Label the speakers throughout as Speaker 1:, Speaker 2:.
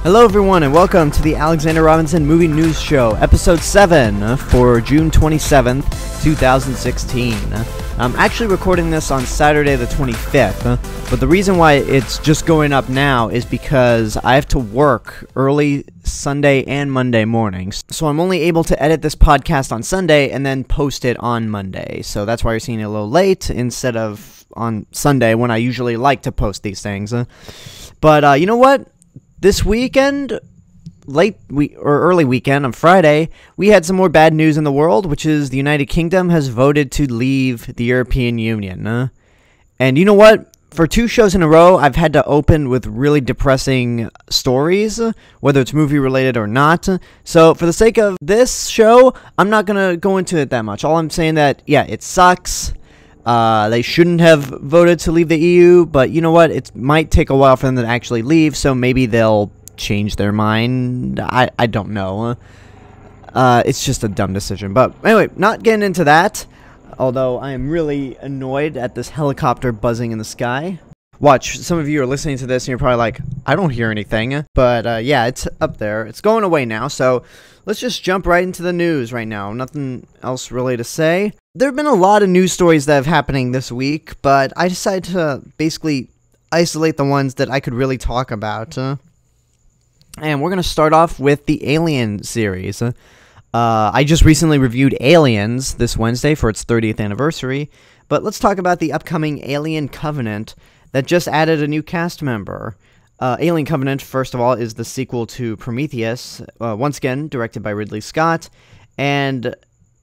Speaker 1: Hello everyone and welcome to the Alexander Robinson Movie News Show, episode 7 for June 27th, 2016. I'm actually recording this on Saturday the 25th, but the reason why it's just going up now is because I have to work early Sunday and Monday mornings, so I'm only able to edit this podcast on Sunday and then post it on Monday, so that's why you're seeing it a little late instead of on Sunday when I usually like to post these things. But you know what? This weekend, early weekend on Friday, we had some more bad news in the world, which is the United Kingdom has voted to leave the European Union. And you know what? For 2 shows in a row, I've had to open with really depressing stories, whether it's movie-related or not. So for the sake of this show, I'm not going to go into it that much. All I'm saying that, yeah, it sucks. They shouldn't have voted to leave the EU, but you know what? It might take a while for them to actually leave, so maybe they'll change their mind. I don't know. It's just a dumb decision. But anyway, not getting into that, although I am really annoyed at this helicopter buzzing in the sky. Watch, some of you are listening to this and you're probably like, I don't hear anything. But yeah, it's up there. It's going away now, so let's just jump right into the news right now. Nothing else really to say. There have been a lot of news stories that have happening this week, but I decided to basically isolate the ones that I could really talk about. And we're going to start off with the Alien series. I just recently reviewed Aliens this Wednesday for its 30th anniversary, but let's talk about the upcoming Alien Covenant that just added a new cast member. Alien Covenant, first of all, is the sequel to Prometheus, once again directed by Ridley Scott, and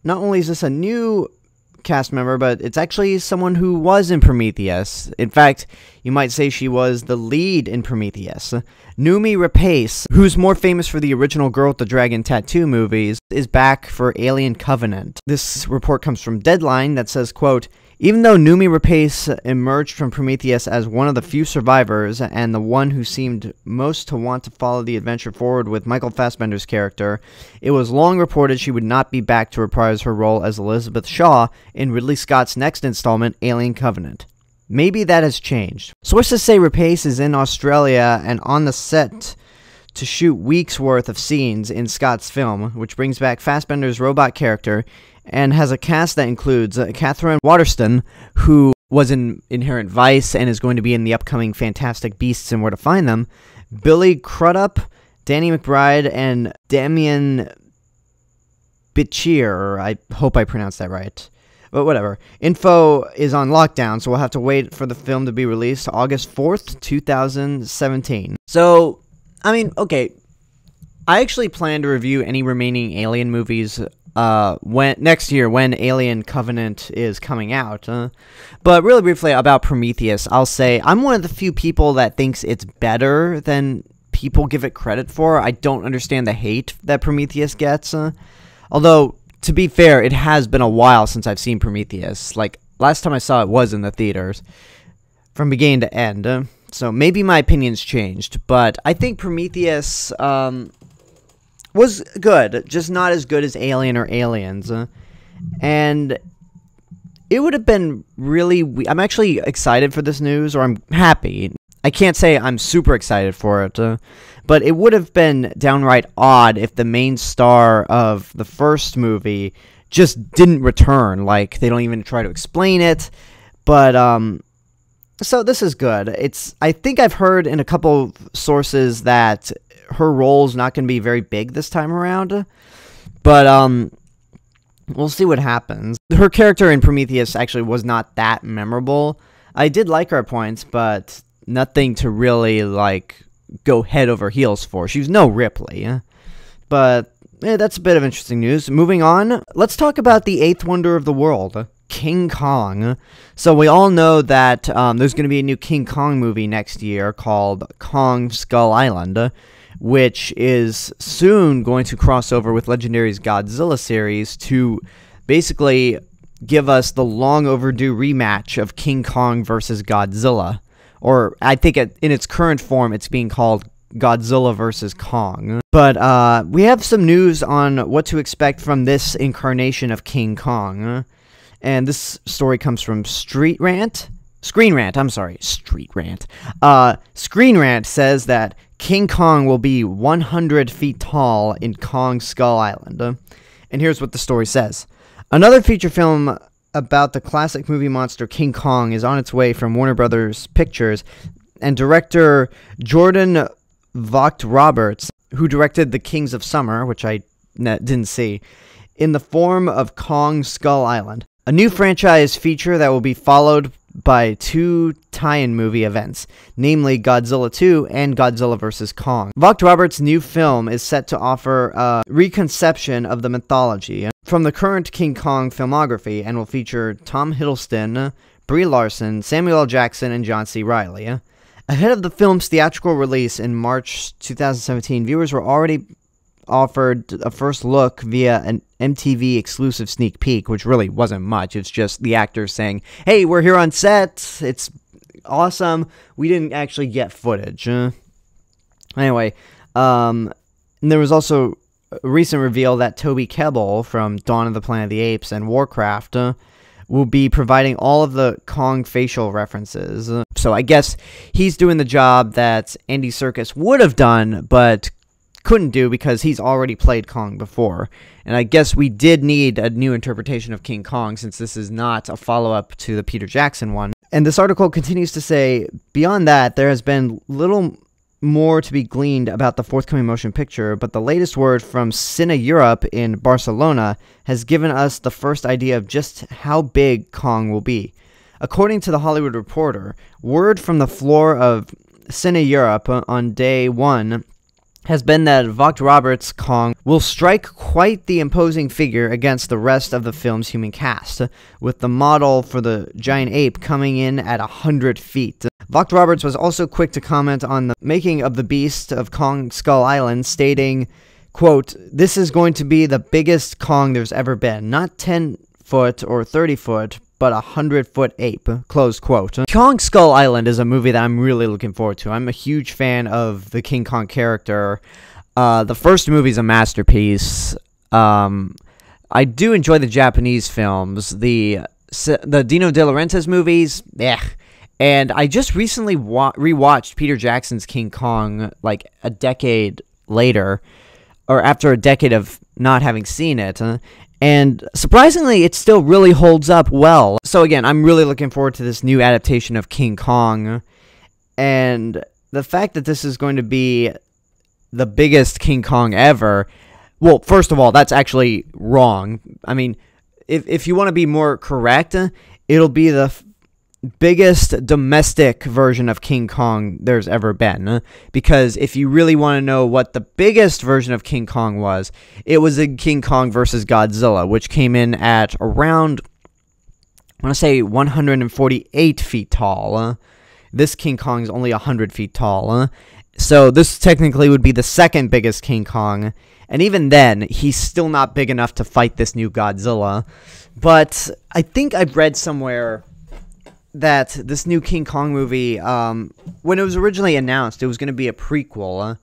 Speaker 1: not only is this a new cast member, but it's actually someone who was in Prometheus. In fact, you might say she was the lead in Prometheus. Noomi Rapace, who's more famous for the original Girl with the Dragon Tattoo movies, is back for Alien Covenant. This report comes from Deadline that says, quote, even though Noomi Rapace emerged from Prometheus as one of the few survivors and the one who seemed most to want to follow the adventure forward with Michael Fassbender's character, it was long reported she would not be back to reprise her role as Elizabeth Shaw in Ridley Scott's next installment, Alien Covenant. Maybe that has changed. Sources say Rapace is in Australia and on the set to shoot weeks' worth of scenes in Scott's film, which brings back Fassbender's robot character and has a cast that includes Catherine Waterston, who was in Inherent Vice and is going to be in the upcoming Fantastic Beasts and Where to Find Them, Billy Crudup, Danny McBride, and Damien Bichir. I hope I pronounced that right. But whatever. Info is on lockdown, so we'll have to wait for the film to be released August 4th, 2017. So, I mean, okay. I actually plan to review any remaining Alien movies next year when Alien Covenant is coming out. But really briefly about Prometheus, I'll say I'm one of the few people that thinks it's better than people give it credit for. I don't understand the hate that Prometheus gets. Although, to be fair, it has been a while since I've seen Prometheus. Like, last time I saw it was in the theaters, from beginning to end. So maybe my opinion's changed, but I think Prometheus was good, just not as good as Alien or Aliens. And it would have been really... I'm actually excited for this news, or I'm happy. I can't say I'm super excited for it, but it would have been downright odd if the main star of the first movie just didn't return. Like, they don't even try to explain it. But, so this is good. I think I've heard in a couple of sources that her role's not going to be very big this time around, but we'll see what happens. Her character in Prometheus actually was not that memorable. I did like her at points, but nothing to really, like, go head over heels for. She was no Ripley. But that's a bit of interesting news. Moving on, let's talk about the 8th wonder of the world, King Kong. So we all know that there's going to be a new King Kong movie next year called Kong Skull Island, which is soon going to cross over with Legendary's Godzilla series to basically give us the long overdue rematch of King Kong versus Godzilla. Or I think in its current form it's being called Godzilla vs. Kong. But we have some news on what to expect from this incarnation of King Kong. And this story comes from Screen Rant. Screen Rant says that King Kong will be 100 feet tall in Kong Skull Island. And here's what the story says. Another feature film about the classic movie monster King Kong is on its way from Warner Brothers Pictures, and director Jordan Vogt-Roberts, who directed The Kings of Summer, which I didn't see, in the form of Kong Skull Island, a new franchise feature that will be followed by 2 tie-in movie events, namely Godzilla 2 and Godzilla vs. Kong. Vogt-Roberts' new film is set to offer a reconception of the mythology from the current King Kong filmography and will feature Tom Hiddleston, Brie Larson, Samuel L. Jackson, and John C. Reilly. Ahead of the film's theatrical release in March 2017, viewers were already offered a first look via an MTV exclusive sneak peek, which really wasn't much. It's just the actors saying, hey, we're here on set, it's awesome. We didn't actually get footage. Anyway, and there was also a recent reveal that Toby Kebbell from Dawn of the Planet of the Apes and Warcraft will be providing all of the Kong facial references. So I guess he's doing the job that Andy Serkis would have done, but couldn't do because he's already played Kong before. And I guess we did need a new interpretation of King Kong, since this is not a follow-up to the Peter Jackson one. And this article continues to say, beyond that, there has been little more to be gleaned about the forthcoming motion picture, but the latest word from Cine Europe in Barcelona has given us the first idea of just how big Kong will be. According to The Hollywood Reporter, word from the floor of Cine Europe on day 1 has been that Vogt-Roberts' Kong will strike quite the imposing figure against the rest of the film's human cast, with the model for the giant ape coming in at 100 feet. Vogt-Roberts was also quick to comment on the making of the beast of Kong Skull Island, stating, quote, "This is going to be the biggest Kong there's ever been, not 10 foot or 30 foot, but 100-foot ape," close quote. Kong Skull Island is a movie that I'm really looking forward to. I'm a huge fan of the King Kong character. The first movie's a masterpiece. I do enjoy the Japanese films. The Dino De Laurentiis movies, and I just recently rewatched Peter Jackson's King Kong like a decade later, or after a decade of not having seen it. And surprisingly, it still really holds up well. So again, I'm really looking forward to this new adaptation of King Kong. And the fact that this is going to be the biggest King Kong ever, well, first of all, that's actually wrong. I mean, if you want to be more correct, it'll be the biggest domestic version of King Kong there's ever been, because if you really want to know what the biggest version of King Kong was, it was in King Kong vs. Godzilla, which came in at around, I want to say 148 feet tall. This King Kong is only 100 feet tall, so this technically would be the second biggest King Kong, and even then, he's still not big enough to fight this new Godzilla. But I think I've read somewhere that this new King Kong movie, when it was originally announced, it was going to be a prequel,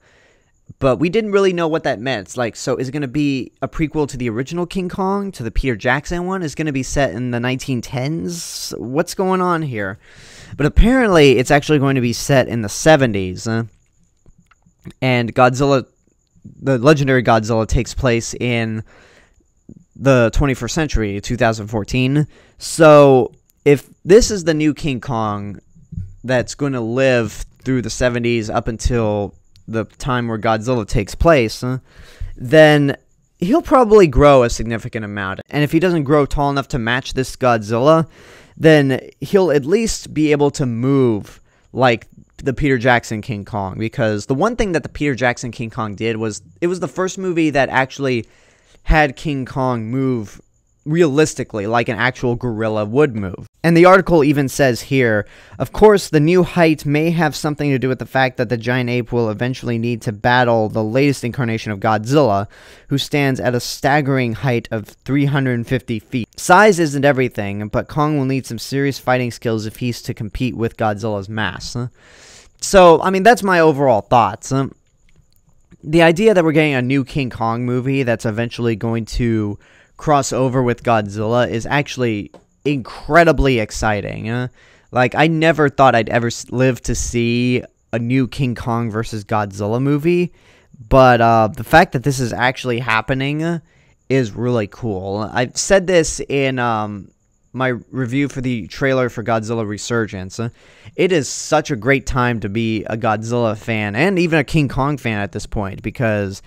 Speaker 1: but we didn't really know what that meant. It's like, so is it going to be a prequel to the original King Kong, to the Peter Jackson one? Is it going to be set in the 1910s? What's going on here? But apparently, it's actually going to be set in the 70s, and Godzilla, the legendary Godzilla, takes place in the 21st century, 2014, so if this is the new King Kong that's going to live through the 70s up until the time where Godzilla takes place, then he'll probably grow a significant amount. And if he doesn't grow tall enough to match this Godzilla, then he'll at least be able to move like the Peter Jackson King Kong. Because the one thing that the Peter Jackson King Kong did was, it was the first movie that actually had King Kong move realistically, like an actual gorilla would move. And the article even says here, of course, the new height may have something to do with the fact that the giant ape will eventually need to battle the latest incarnation of Godzilla, who stands at a staggering height of 350 feet. Size isn't everything, but Kong will need some serious fighting skills if he's to compete with Godzilla's mass. So, I mean, that's my overall thoughts. The idea that we're getting a new King Kong movie that's eventually going to cross over with Godzilla is actually incredibly exciting. Like, I never thought I'd ever live to see a new King Kong versus Godzilla movie, but the fact that this is actually happening is really cool. I've said this in my review for the trailer for Godzilla Resurgence. It is such a great time to be a Godzilla fan, and even a King Kong fan at this point, because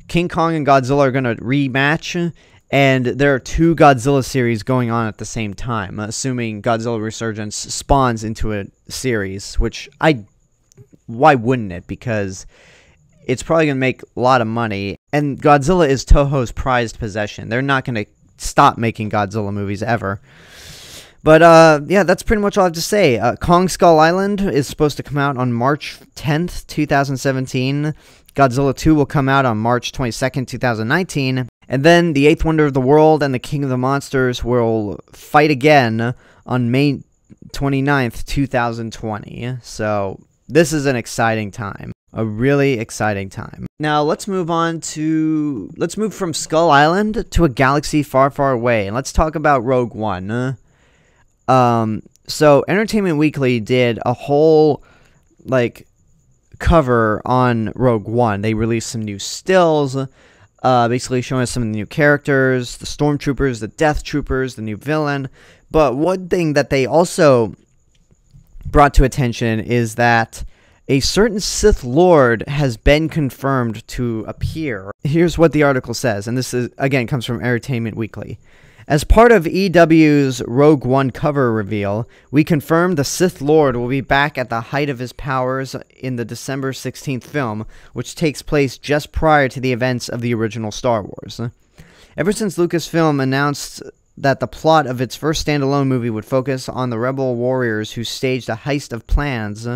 Speaker 1: King Kong and Godzilla are going to rematch, and there are 2 Godzilla series going on at the same time, assuming Godzilla Resurgence spawns into a series, which why wouldn't it? Because it's probably going to make a lot of money, and Godzilla is Toho's prized possession. They're not going to stop making Godzilla movies ever. But, yeah, that's pretty much all I have to say. Kong Skull Island is supposed to come out on March 10th, 2017. Godzilla 2 will come out on March 22nd, 2019. And then The Eighth Wonder of the World and The King of the Monsters will fight again on May 29th, 2020. So, this is an exciting time. A really exciting time. Now, let's move from Skull Island to a galaxy far, far away. And let's talk about Rogue One. So Entertainment Weekly did a whole, cover on Rogue One. They released some new stills, basically showing us some of the new characters, the Stormtroopers, the Death Troopers, the new villain. But one thing that they also brought to attention is that a certain Sith Lord has been confirmed to appear. Here's what the article says, and this again comes from Entertainment Weekly. As part of EW's Rogue One cover reveal, we confirmed the Sith Lord will be back at the height of his powers in the December 16th film, which takes place just prior to the events of the original Star Wars. Ever since Lucasfilm announced that the plot of its first standalone movie would focus on the rebel warriors who staged a heist of plans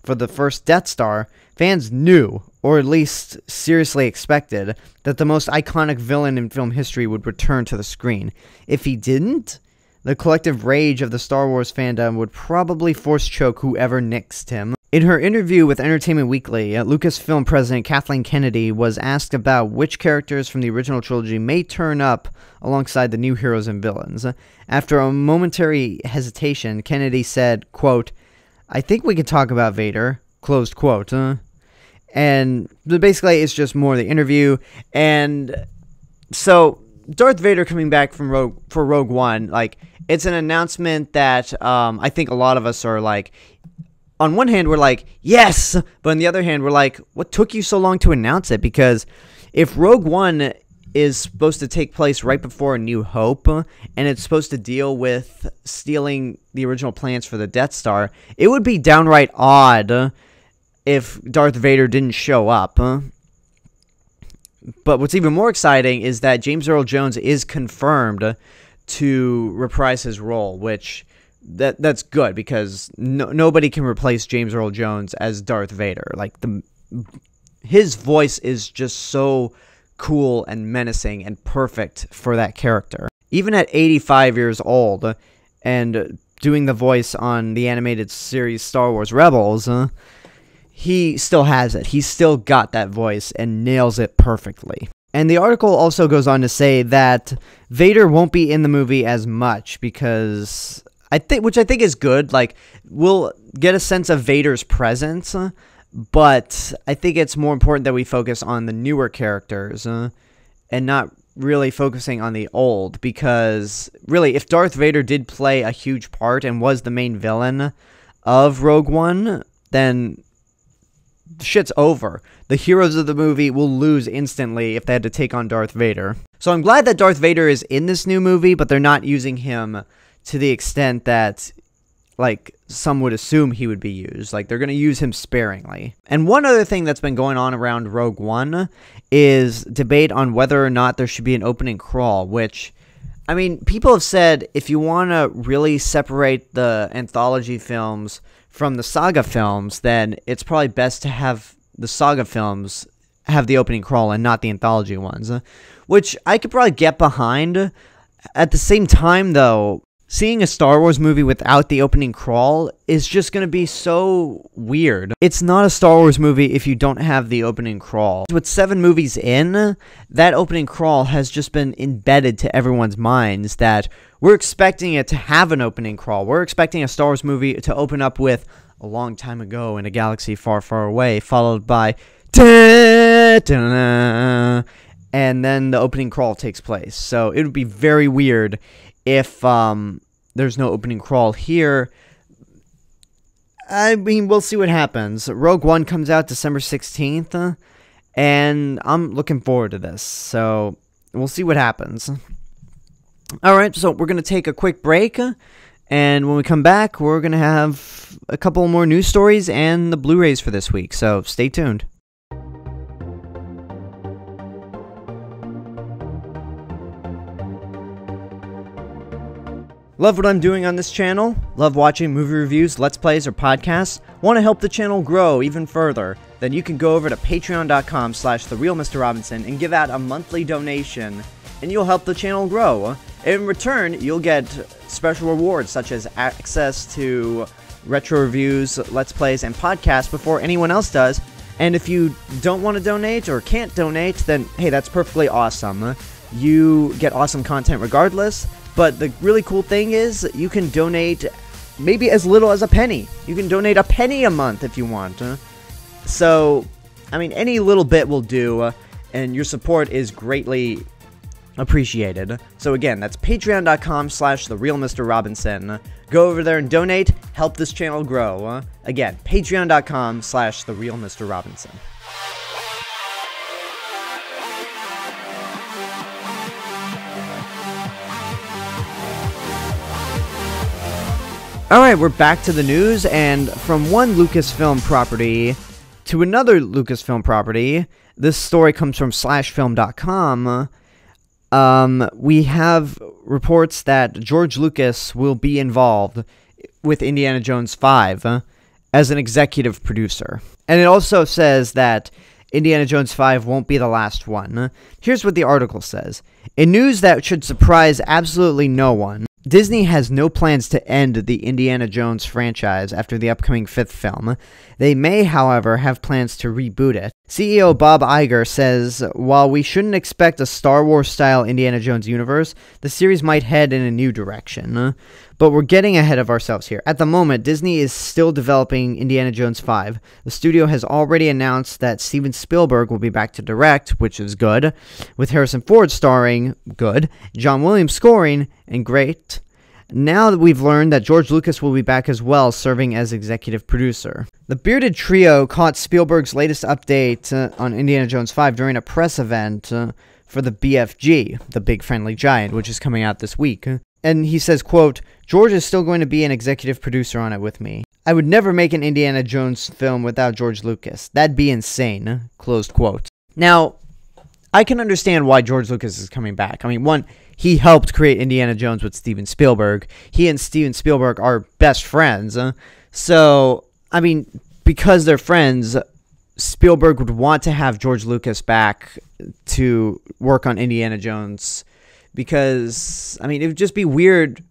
Speaker 1: for the first Death Star, fans knew, or at least seriously expected, that the most iconic villain in film history would return to the screen. If he didn't, the collective rage of the Star Wars fandom would probably force choke whoever nixed him. In her interview with Entertainment Weekly, Lucasfilm president Kathleen Kennedy was asked about which characters from the original trilogy may turn up alongside the new heroes and villains. After a momentary hesitation, Kennedy said, quote, "I think we could talk about Vader," closed quote. And basically, it's just more of the interview. And so, Darth Vader coming back for Rogue One, it's an announcement that I think a lot of us are on one hand, we're like, yes! But on the other hand, we're like, what took you so long to announce it? Because if Rogue One is supposed to take place right before A New Hope, and it's supposed to deal with stealing the original plans for the Death Star, it would be downright odd if Darth Vader didn't show up. But what's even more exciting is that James Earl Jones is confirmed to reprise his role, which that's good, because nobody can replace James Earl Jones as Darth Vader. His voice is just so cool and menacing and perfect for that character. Even at 85 years old and doing the voice on the animated series Star Wars Rebels, he still has it. He's still got that voice and nails it perfectly. And the article also goes on to say that Vader won't be in the movie as much because which I think is good. We'll get a sense of Vader's presence, but I think it's more important that we focus on the newer characters and not really focusing on the old, because really, if Darth Vader did play a huge part and was the main villain of Rogue One, then shit's over. The heroes of the movie will lose instantly if they had to take on Darth Vader. So I'm glad that Darth Vader is in this new movie, but they're not using him to the extent that, some would assume he would be used. They're going to use him sparingly. And one other thing that's been going on around Rogue One is debate on whether or not there should be an opening crawl, which, people have said if you want to really separate the anthology films from the saga films, then it's probably best to have the saga films have the opening crawl and not the anthology ones, which I could probably get behind. At the same time, though, seeing a Star Wars movie without the opening crawl is just going to be so weird. It's not a Star Wars movie if you don't have the opening crawl. With 7 movies in, that opening crawl has just been embedded to everyone's minds that we're expecting it to have an opening crawl. We're expecting a Star Wars movie to open up with a long time ago in a galaxy far, far away, followed by da-da-da, and then the opening crawl takes place. So it would be very weird if there's no opening crawl here. I mean, we'll see what happens. Rogue One comes out December 16th, and I'm looking forward to this. So we'll see what happens. Alright, so we're going to take a quick break, and when we come back, we're going to have a couple more news stories and the Blu-rays for this week, so stay tuned. Love what I'm doing on this channel? Love watching movie reviews, let's plays, or podcasts? Want to help the channel grow even further? Then you can go over to patreon.com/TheRealMrRobinson and give out a monthly donation, and you'll help the channel grow. In return, you'll get special rewards such as access to retro reviews, let's plays, and podcasts before anyone else does. And if you don't want to donate or can't donate, then hey, that's perfectly awesome. You get awesome content regardless. But the really cool thing is, you can donate maybe as little as a penny. You can donate a penny a month if you want. So, I mean, any little bit will do, and your support is greatly appreciated. So again, that's patreon.com/TheRealMrRobinson. Go over there and donate, help this channel grow. Again, patreon.com/TheRealMrRobinson. Alright, we're back to the news, and from one Lucasfilm property to another Lucasfilm property, this story comes from slashfilm.com. We have reports that George Lucas will be involved with Indiana Jones 5 as an executive producer. And it also says that Indiana Jones 5 won't be the last one. Here's what the article says. In news that should surprise absolutely no one, Disney has no plans to end the Indiana Jones franchise after the upcoming 5th film. They may, however, have plans to reboot it. CEO Bob Iger says, while we shouldn't expect a Star Wars-style Indiana Jones universe, the series might head in a new direction. But we're getting ahead of ourselves here. At the moment, Disney is still developing Indiana Jones 5. The studio has already announced that Steven Spielberg will be back to direct, which is good, with Harrison Ford starring, good, John Williams scoring, and great. Now that we've learned that George Lucas will be back as well, serving as executive producer. The bearded trio caught Spielberg's latest update on Indiana Jones 5 during a press event for the BFG, the Big Friendly Giant, which is coming out this week. And he says, quote, George is still going to be an executive producer on it with me. I would never make an Indiana Jones film without George Lucas. That'd be insane, closed quote. Now, I can understand why George Lucas is coming back. I mean, one, he helped create Indiana Jones with Steven Spielberg. He and Steven Spielberg are best friends. So, I mean, because they're friends, Spielberg would want to have George Lucas back to work on Indiana Jones. Because, I mean, it would just be weird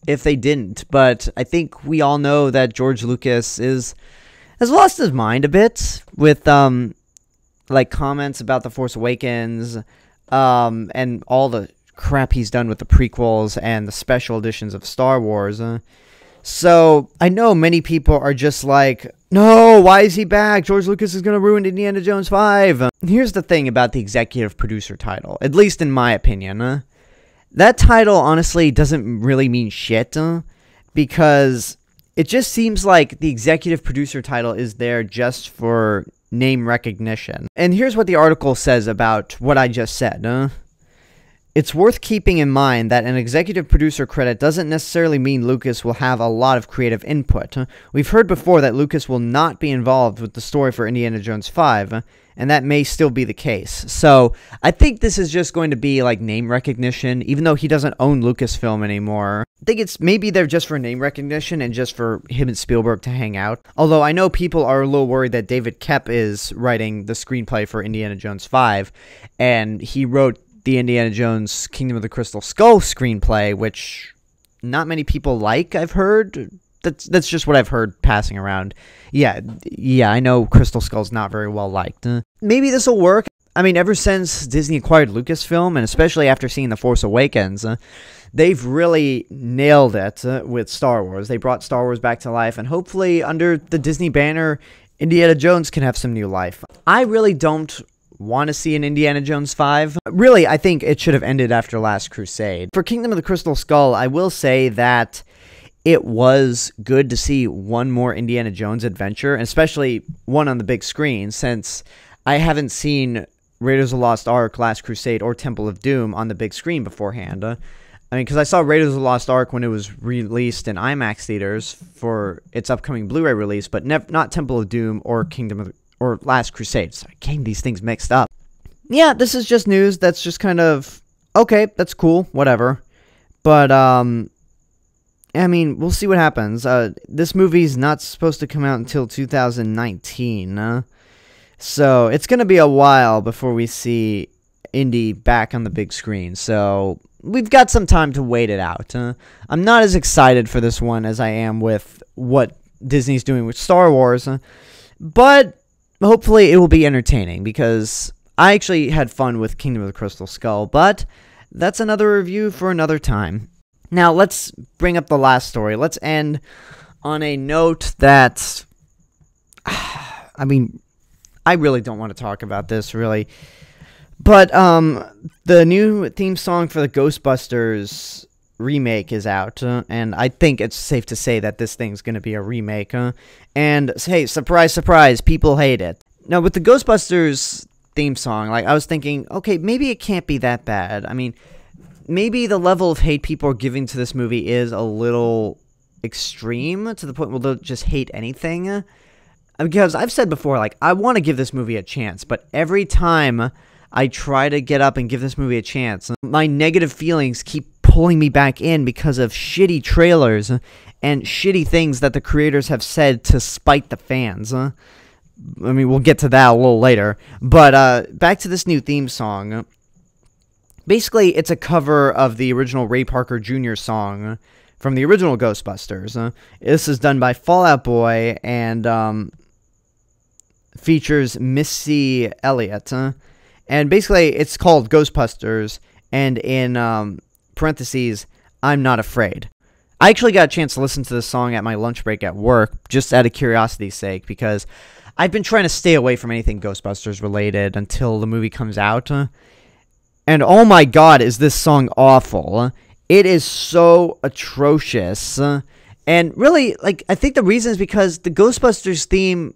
Speaker 1: if they didn't. But I think we all know that George Lucas has lost his mind a bit with, like, comments about The Force Awakens, and all the crap he's done with the prequels and the special editions of Star Wars. So, I know many people are just like, no, why is he back? George Lucas is going to ruin Indiana Jones 5. Here's the thing about the executive producer title, at least in my opinion. That title, honestly, doesn't really mean shit, because it just seems like the executive producer title is there just for name recognition. And here's what the article says about what I just said. It's worth keeping in mind that an executive producer credit doesn't necessarily mean Lucas will have a lot of creative input. We've heard before that Lucas will not be involved with the story for Indiana Jones 5, and that may still be the case. So, I think this is just going to be like name recognition, even though he doesn't own Lucasfilm anymore. I think it's maybe they're just for name recognition and just for him and Spielberg to hang out. Although I know people are a little worried that David Koepp is writing the screenplay for Indiana Jones 5, and he wrote the Indiana Jones Kingdom of the Crystal Skull screenplay, which not many people like, I've heard. That's just what I've heard passing around. Yeah, I know Crystal Skull's not very well liked. Maybe this will work. I mean, ever since Disney acquired Lucasfilm, and especially after seeing The Force Awakens, they've really nailed it with Star Wars. They brought Star Wars back to life, and hopefully under the Disney banner, Indiana Jones can have some new life. I really don't want to see an Indiana Jones 5. Really, I think it should have ended after Last Crusade. For Kingdom of the Crystal Skull, I will say that it was good to see one more Indiana Jones adventure, and especially one on the big screen, since I haven't seen Raiders of the Lost Ark, Last Crusade, or Temple of Doom on the big screen beforehand. I mean, because I saw Raiders of the Lost Ark when it was released in IMAX theaters for its upcoming Blu-ray release, but not Temple of Doom or or Last Crusade. So I getting these things mixed up. Yeah, this is just news that's just kind of, okay, that's cool, whatever. But, I mean, we'll see what happens. This movie's not supposed to come out until 2019, so it's going to be a while before we see Indy back on the big screen, so we've got some time to wait it out. I'm not as excited for this one as I am with what Disney's doing with Star Wars, but hopefully it will be entertaining, because I actually had fun with Kingdom of the Crystal Skull, but that's another review for another time. Now, let's bring up the last story. Let's end on a note that, I mean, I really don't want to talk about this, really. But, the new theme song for the Ghostbusters remake is out, and I think it's safe to say that this thing's going to be a remake, and, hey, surprise, surprise, people hate it. Now, with the Ghostbusters theme song, like, I was thinking, okay, maybe it can't be that bad. I mean, maybe the level of hate people are giving to this movie is a little extreme, to the point where they'll just hate anything. Because I've said before, like, I want to give this movie a chance, but every time I try to get up and give this movie a chance, my negative feelings keep pulling me back in because of shitty trailers and shitty things that the creators have said to spite the fans. I mean, we'll get to that a little later. But back to this new theme song. Basically, it's a cover of the original Ray Parker Jr. song from the original Ghostbusters. This is done by Fall Out Boy and features Missy Elliott. And basically, it's called Ghostbusters, and in parentheses, I'm Not Afraid. I actually got a chance to listen to this song at my lunch break at work, just out of curiosity's sake, because I've been trying to stay away from anything Ghostbusters related until the movie comes out. And oh my god, is this song awful. It is so atrocious. And really, like, I think the reason is because the Ghostbusters theme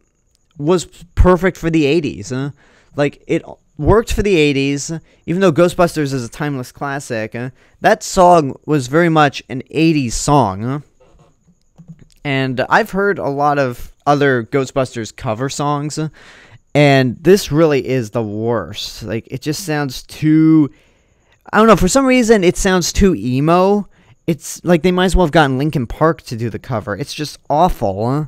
Speaker 1: was perfect for the 80s. Like, it worked for the 80s, even though Ghostbusters is a timeless classic. That song was very much an 80s song. And I've heard a lot of other Ghostbusters cover songs, and this really is the worst. Like, it just sounds too, I don't know, for some reason it sounds too emo. It's like they might as well have gotten Linkin Park to do the cover. It's just awful.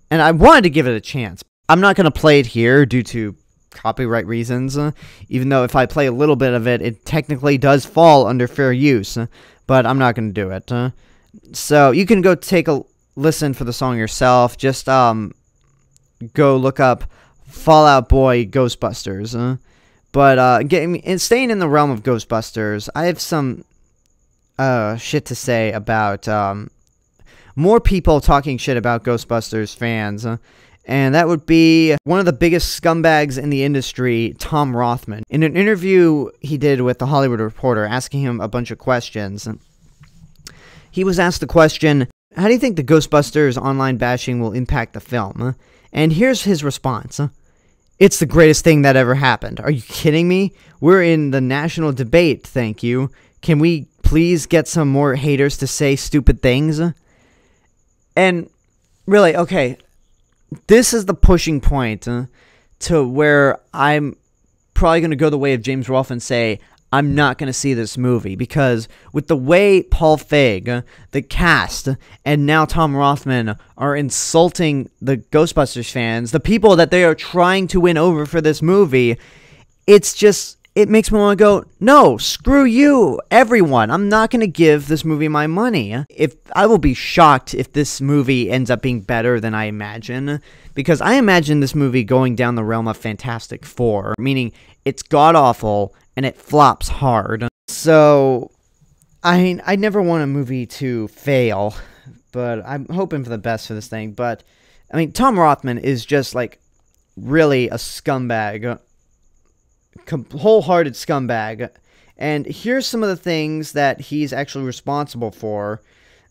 Speaker 1: And I wanted to give it a chance. I'm not going to play it here due to copyright reasons, even though if I play a little bit of it, it technically does fall under fair use, but I'm not going to do it. So you can go take a listen for the song yourself. Just go look up Fall Out Boy Ghostbusters. But staying in the realm of Ghostbusters, I have some shit to say about more people talking shit about Ghostbusters fans. And that would be one of the biggest scumbags in the industry, Tom Rothman. In an interview he did with The Hollywood Reporter, asking him a bunch of questions, he was asked the question, how do you think the Ghostbusters online bashing will impact the film? And here's his response. It's the greatest thing that ever happened. Are you kidding me? We're in the national debate, thank you. Can we please get some more haters to say stupid things? And really, okay, this is the pushing point to where I'm probably going to go the way of James Rolfe and say, I'm not going to see this movie, because with the way Paul Feig, the cast, and now Tom Rothman are insulting the Ghostbusters fans, the people that they are trying to win over for this movie, it's it makes me want to go, no, screw you, everyone. I'm not going to give this movie my money. I will be shocked if this movie ends up being better than I imagine, because I imagine this movie going down the realm of Fantastic Four, meaning it's god-awful and it flops hard. So, I never want a movie to fail, but I'm hoping for the best for this thing. But, I mean, Tom Rothman is just, like, really a scumbag. Wholehearted scumbag. And here's some of the things that he's actually responsible for.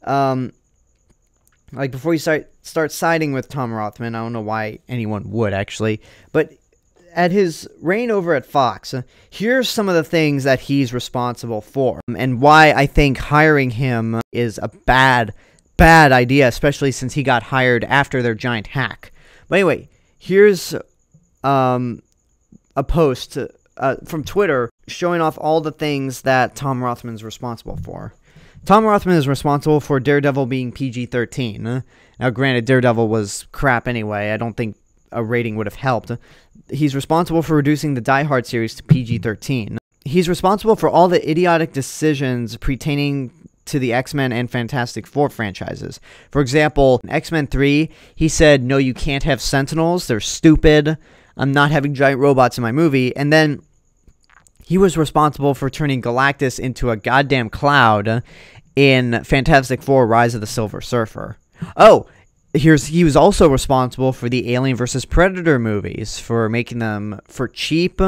Speaker 1: Like, before you start siding with Tom Rothman, I don't know why anyone would, actually, but at his reign over at Fox, here's some of the things that he's responsible for, and why I think hiring him is a bad idea, especially since he got hired after their giant hack. But anyway, here's a post from Twitter showing off all the things that Tom Rothman's responsible for. Tom Rothman is responsible for Daredevil being PG-13. Now, granted, Daredevil was crap anyway. I don't think a rating would have helped. He's responsible for reducing the Die Hard series to PG-13. He's responsible for all the idiotic decisions pertaining to the X-Men and Fantastic Four franchises. For example, in X-Men 3, he said, no, you can't have Sentinels. They're stupid. I'm not having giant robots in my movie. And then he was responsible for turning Galactus into a goddamn cloud in Fantastic Four: Rise of the Silver Surfer. Oh, he was also responsible for the Alien vs. Predator movies, for making them for cheap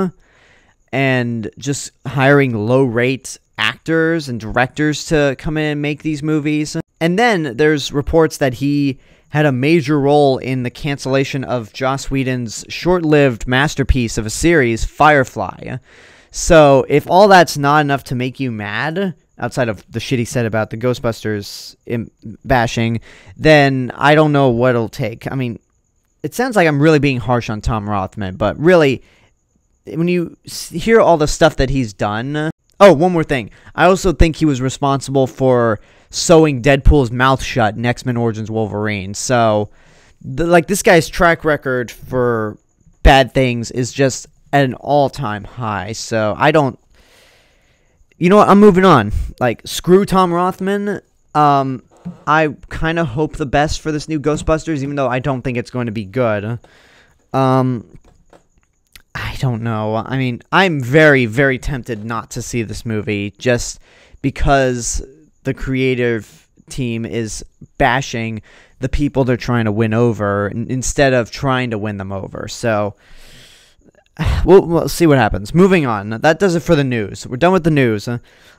Speaker 1: and just hiring low-rate actors and directors to come in and make these movies. And then there's reports that he had a major role in the cancellation of Joss Whedon's short-lived masterpiece of a series, Firefly. So if all that's not enough to make you mad, outside of the shit he said about the Ghostbusters bashing, then I don't know what it'll take. I mean, it sounds like I'm really being harsh on Tom Rothman, but really, when you hear all the stuff that he's done... Oh, one more thing. I also think he was responsible for sewing Deadpool's mouth shut in X-Men Origins Wolverine. So, this guy's track record for bad things is just at an all-time high. So, I don't... You know what? I'm moving on. Like, screw Tom Rothman. I kind of hope the best for this new Ghostbusters, even though I don't think it's going to be good. I don't know. I mean, I'm very, very tempted not to see this movie just because the creative team is bashing the people they're trying to win over instead of trying to win them over. So... We'll see what happens. Moving on. That does it for the news. We're done with the news.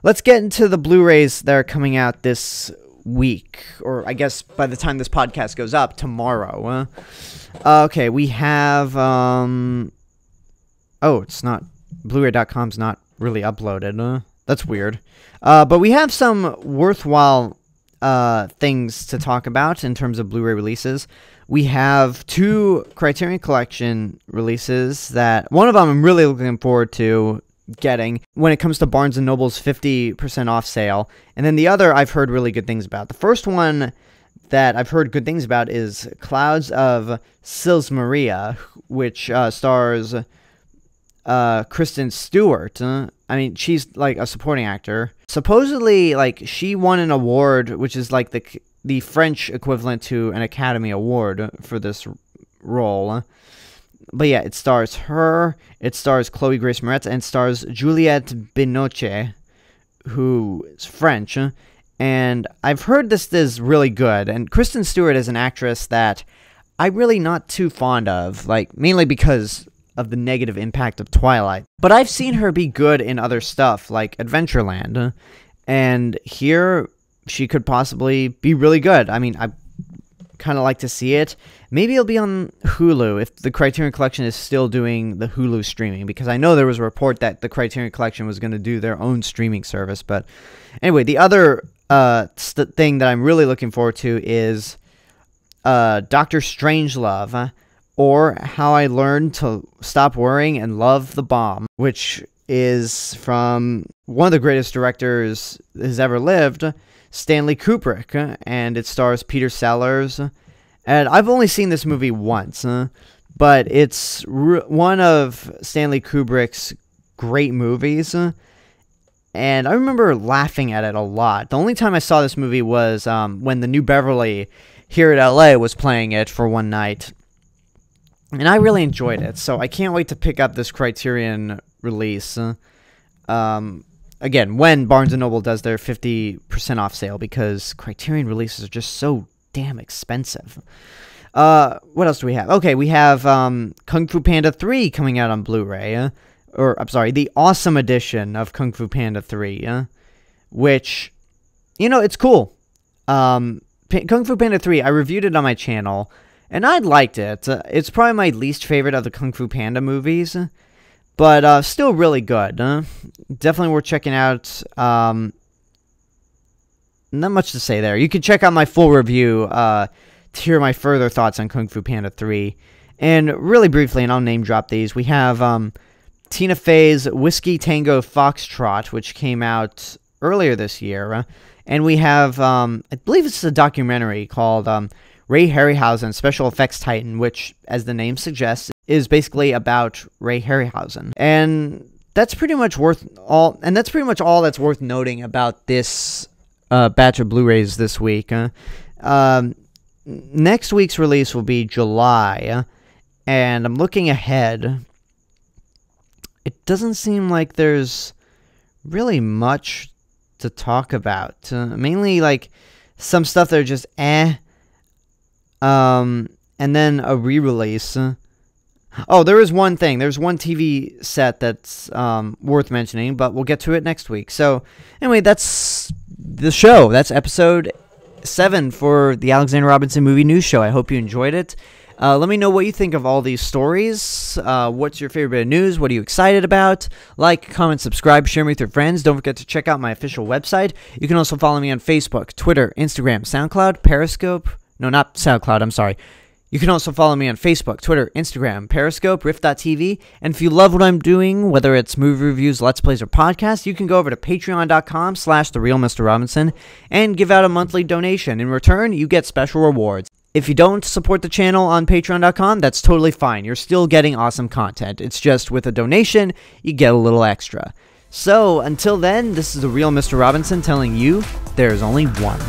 Speaker 1: Let's get into the Blu-rays that are coming out this week. Or, I guess, by the time this podcast goes up, tomorrow. Okay, we have... Oh, it's not... Blu-ray.com's not really uploaded. That's weird. But we have some worthwhile things to talk about in terms of Blu-ray releases. We have 2 Criterion Collection releases that... One of them I'm really looking forward to getting when it comes to Barnes & Noble's 50% off sale. And then the other I've heard really good things about. The first one that I've heard good things about is Clouds of Sils Maria, which stars Kristen Stewart. I mean, she's like a supporting actor. Supposedly, like, she won an award, which is like the French equivalent to an Academy Award for this role. But yeah, it stars her, it stars Chloe Grace Moretz, and stars Juliette Binoche, who is French. And I've heard this is really good. And Kristen Stewart is an actress that I'm really not too fond of, like, mainly because of the negative impact of Twilight. But I've seen her be good in other stuff, like Adventureland. And here, she could possibly be really good. I mean, I kind of like to see it. Maybe it'll be on Hulu if the Criterion Collection is still doing the Hulu streaming, because I know there was a report that the Criterion Collection was going to do their own streaming service. But anyway, the other thing that I'm really looking forward to is Dr. Strangelove, or How I Learned to Stop Worrying and Love the Bomb, which is from one of the greatest directors that has ever lived, Stanley Kubrick, and it stars Peter Sellers. And I've only seen this movie once, but it's one of Stanley Kubrick's great movies. And I remember laughing at it a lot. The only time I saw this movie was when the New Beverly here at LA was playing it for one night. And I really enjoyed it, so I can't wait to pick up this Criterion release. Again, when Barnes & Noble does their 50% off sale, because Criterion releases are just so damn expensive. What else do we have? Okay, we have Kung Fu Panda 3 coming out on Blu-ray. I'm sorry, the awesome edition of Kung Fu Panda 3, which, it's cool. Kung Fu Panda 3, I reviewed it on my channel, and I liked it. It's probably my least favorite of the Kung Fu Panda movies, but still really good. Definitely worth checking out. Not much to say there. You can check out my full review to hear my further thoughts on Kung Fu Panda 3. And really briefly, and I'll name drop these, we have Tina Fey's Whiskey Tango Foxtrot, which came out earlier this year. And we have, I believe it's a documentary called Ray Harryhausen, Special Effects Titan, which, as the name suggests, is basically about Ray Harryhausen. And that's pretty much all that's worth noting about this batch of Blu-rays this week. Next week's release will be July, and I'm looking ahead. It doesn't seem like there's really much to talk about. Mainly, like, some stuff that are just and then a re-release. Oh, there is one thing. There's one TV set that's worth mentioning, but we'll get to it next week. So, anyway, that's the show. That's episode 7 for the Alexander Robinson Movie News Show. I hope you enjoyed it. Let me know what you think of all these stories. What's your favorite bit of news? What are you excited about? Like, comment, subscribe, share me with your friends. Don't forget to check out my official website. You can also follow me on Facebook, Twitter, Instagram, SoundCloud, Periscope. No, not SoundCloud, I'm sorry. You can also follow me on Facebook, Twitter, Instagram, Periscope, Riff.tv. And if you love what I'm doing, whether it's movie reviews, Let's Plays, or podcasts, you can go over to patreon.com/TheRealMrRobinson and give out a monthly donation. In return, you get special rewards. If you don't support the channel on patreon.com, that's totally fine. You're still getting awesome content. It's just with a donation, you get a little extra. So, until then, this is The Real Mr. Robinson telling you there's only one.